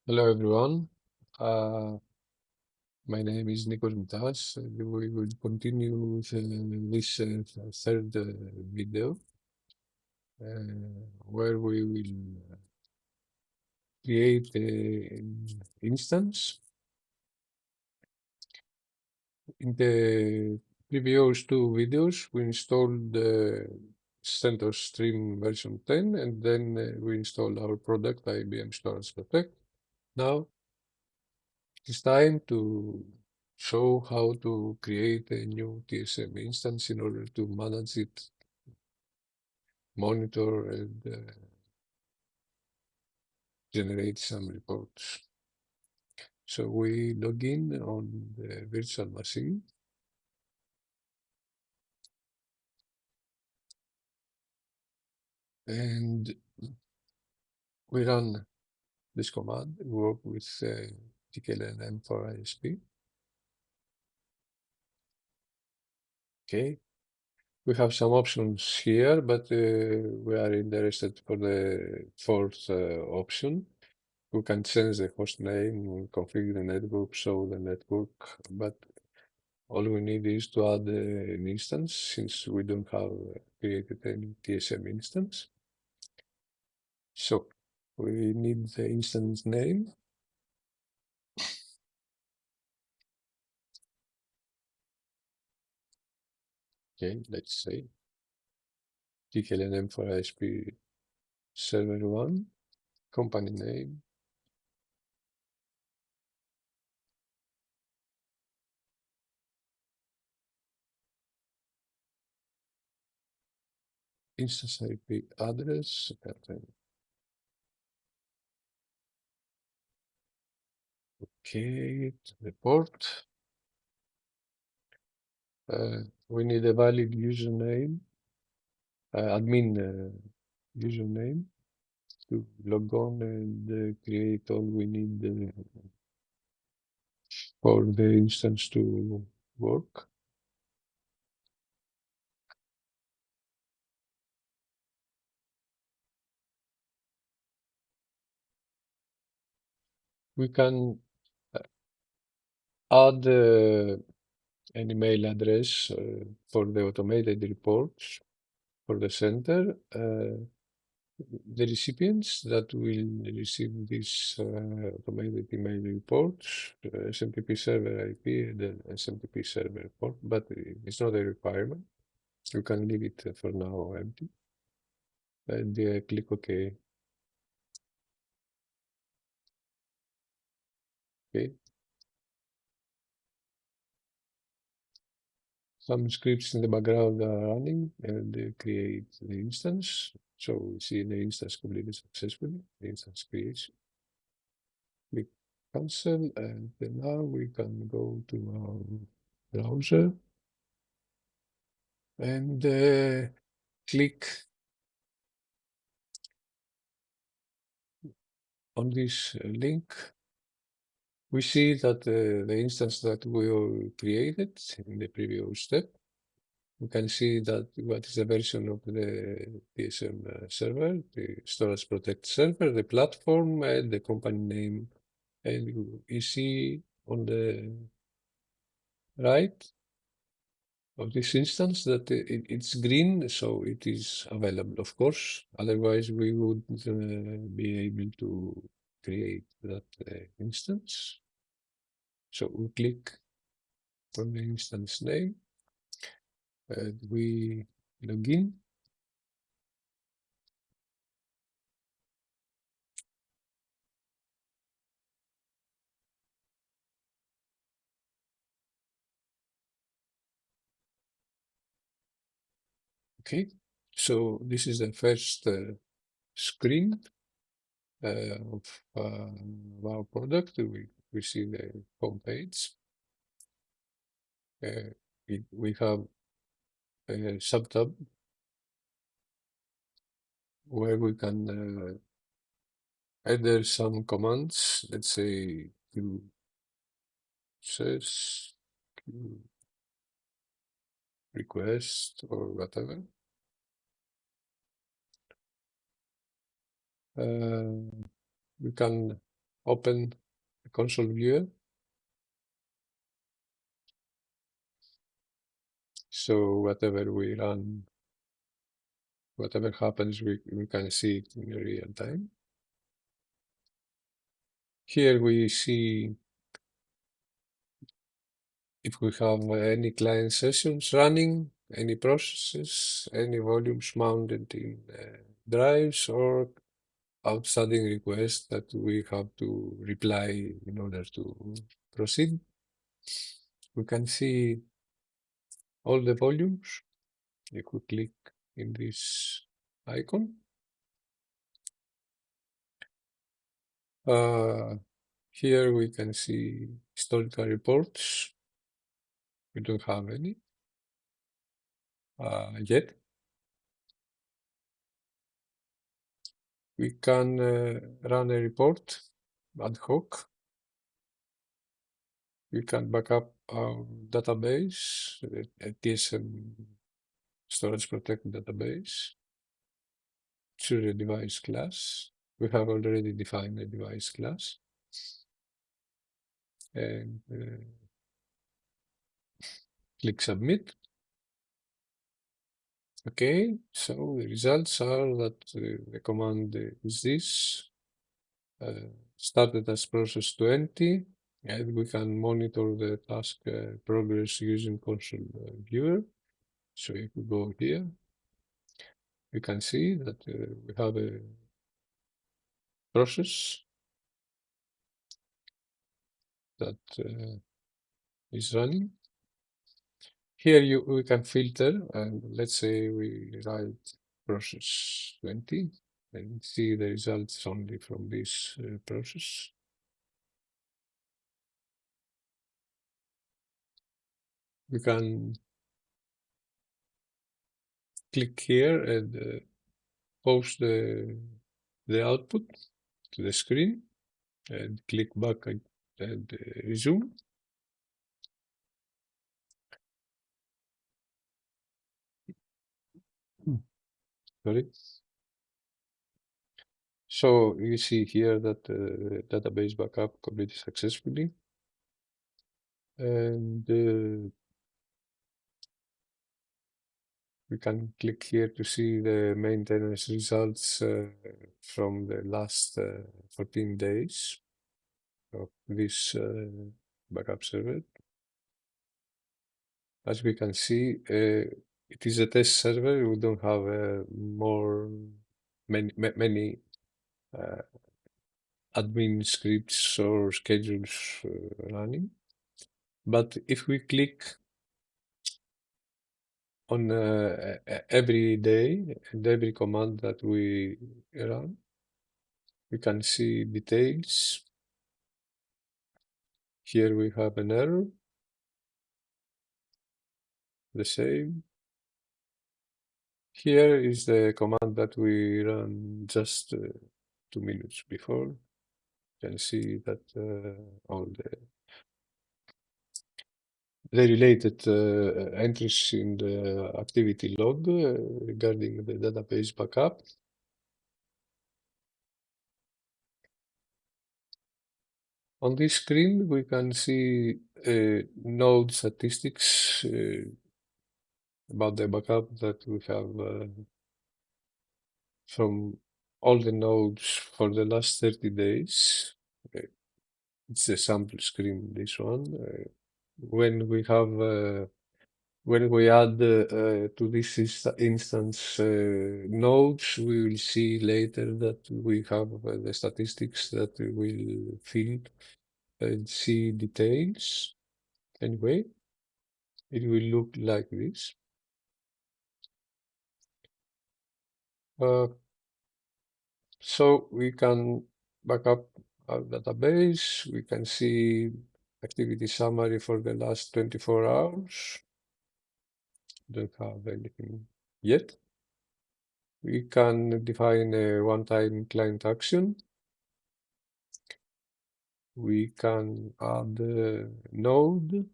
Hello everyone. My name is Nikos Mitas. We will continue with this third video where we will create an instance. In the previous two videos, we installed CentOS Stream version 10 and then we installed our product IBM Storage Protect. Now it's time to show how to create a new TSM instance in order to manage it, monitor, and generate some reports. So we log in on the virtual machine. And we run this command, we work with TKLNM for ISP. Okay. We have some options here, but we are interested for the fourth option. We can change the host name, configure the network, show the network, but all we need is to add an instance since we don't have created any TSM instance. So we need the instance name. Okay, let's say TKLNM for ISP server 1, company name, instance IP address, okay, the port. We need a valid username, admin username to log on and create all we need for the instance to work. We can add an email address for the automated reports for the center. The recipients that will receive these automated email reports, SMTP server IP and then SMTP server port, but it's not a requirement. You can leave it for now empty and click OK. Okay. Some scripts in the background are running and they create the instance. So we see the instance completed successfully, the instance creation. We cancel and then now we can go to our browser and click on this link. We see that the instance that we created in the previous step, we can see that what is the version of the TSM server, the Storage Protect server, the platform, and the company name. And you see on the right of this instance that it's green, so it is available, of course. Otherwise, we would be able to create that instance. So we click on the instance name and we log in. Okay, so this is the first screen of our product. We see the home page. We have a subtab where we can enter some commands, let's say to search, to request, or whatever. We can open the console viewer. So whatever we run, whatever happens, we can see it in real time. Here we see if we have any client sessions running, any processes, any volumes mounted in drives, or outstanding requests that we have to reply in order to proceed. We can see all the volumes if we click in this icon. Here we can see historical reports. We don't have any yet. We can run a report ad hoc. We can back up our database, a TSM Storage Protect database. Choose a device class. We have already defined a device class. And click Submit. Okay, so the results are that the command is this. Started as process 20, and we can monitor the task progress using console viewer. So if we go here, we can see that we have a process that is running. Here we can filter, and let's say we write process 20 and see the results only from this process. We can click here and post the output to the screen and click back and resume. Sorry. So you see here that the database backup completed successfully, and we can click here to see the maintenance results from the last 14 days of this backup server. As we can see, it is a test server. We don't have many admin scripts or schedules running. But if we click on every day and every command that we run, we can see details. Here we have an error, the same. Here is the command that we ran just 2 minutes before. You can see that all the related entries in the activity log regarding the database backup. On this screen, we can see node statistics about the backup that we have from all the nodes for the last 30 days. It's a sample screen, this one. When we add to this instance nodes, we will see later that we have the statistics that will fill and see details. Anyway, it will look like this. So we can back up our database. We can see activity summary for the last 24 hours. Don't have anything yet. We can define a one-time client action. We can add a node.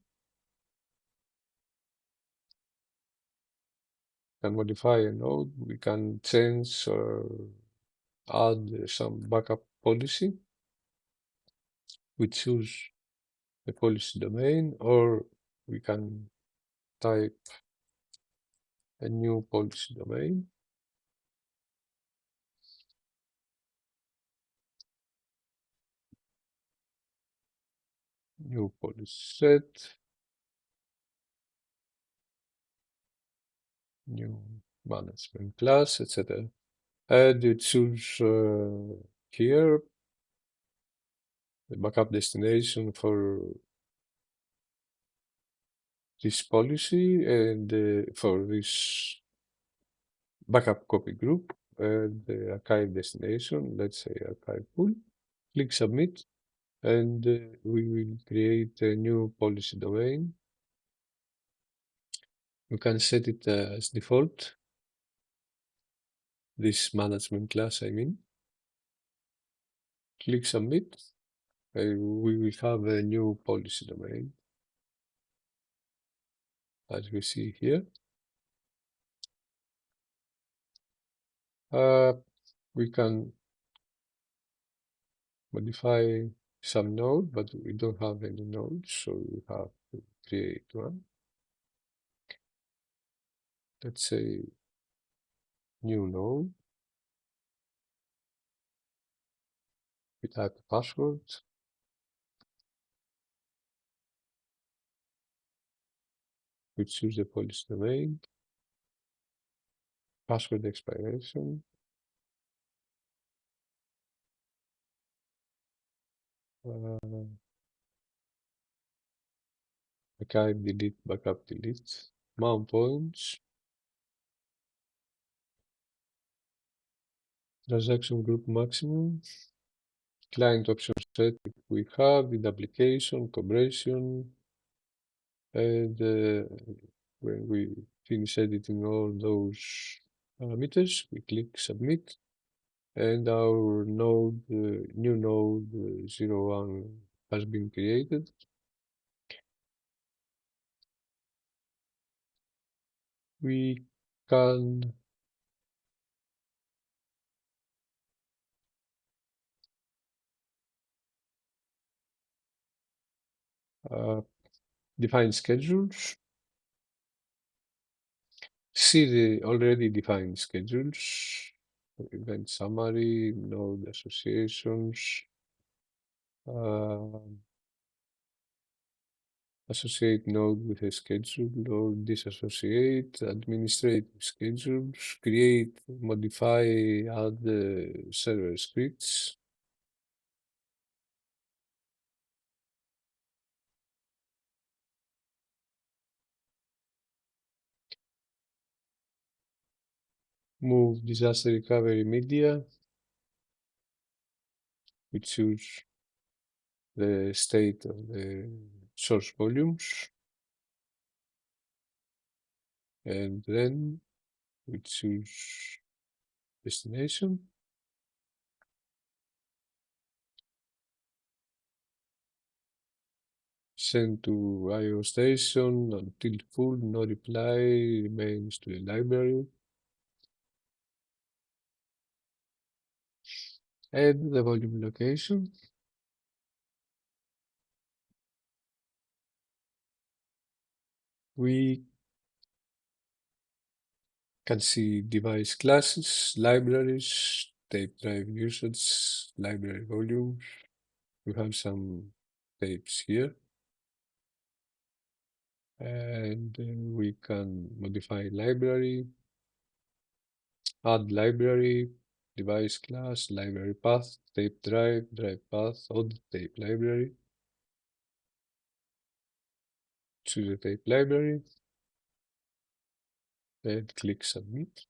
Can modify a node. We can change or add some backup policy. we choose the policy domain, or we can type a new policy domain. New policy set, new management class, etc. And you choose here the backup destination for this policy and for this backup copy group and the archive destination, let's say archive pool. Click submit and we will create a new policy domain. You can set it as default, this management class I mean. Click submit. We will have a new policy domain as we see here. We can modify some node, but we don't have any nodes, so we have to create one. Let's say new node. We type a password. We choose the policy domain. Password expiration. Archive delete, backup delete. Mount points. Transaction group maximum. Client option set if we have in application, compression, and when we finish editing all those parameters, we click submit, and our node, new node 01 has been created. We can define schedules, see the already defined schedules, event summary, node associations, associate node with a schedule or disassociate, administrative schedules, create, modify, add server scripts. Move disaster recovery media. We choose the state of the source volumes. And then we choose destination. Send to IO station until full, no reply, remains to the library. Add the volume location. We can see device classes, libraries, tape drive usage, library volumes. We have some tapes here. And we can modify library, add library, device class, library path, tape drive, drive path, audit tape library. Choose a tape library and click submit.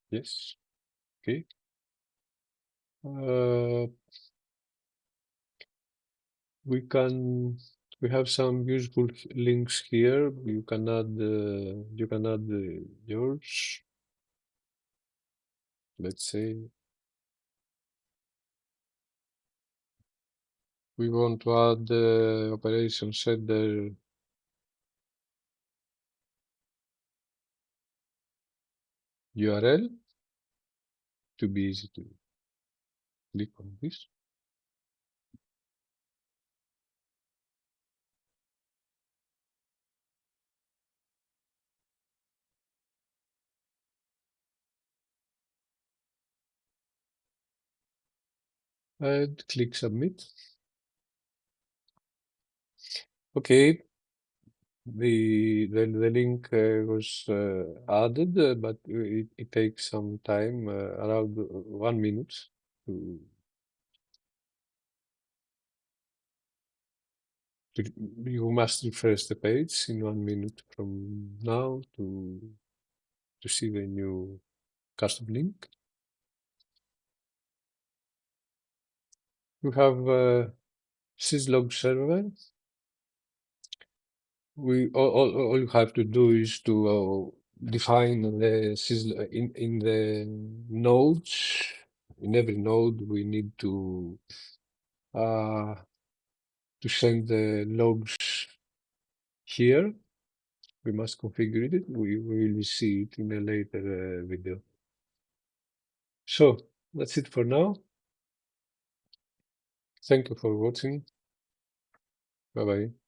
Yes, okay. We have some useful links here. You can add yours. Let's say we want to add the operation center URL to be easy to click on this. and click submit. Okay, the link was added, but it takes some time, around 1 minute. To, you must refresh the page in 1 minute from now to see the new custom link. You have syslog server. All you have to do is to define the syslog in the nodes. In every node, we need uh, to send the logs here. We must configure it. We will see it in a later video. So that's it for now. Thank you for watching. Bye bye.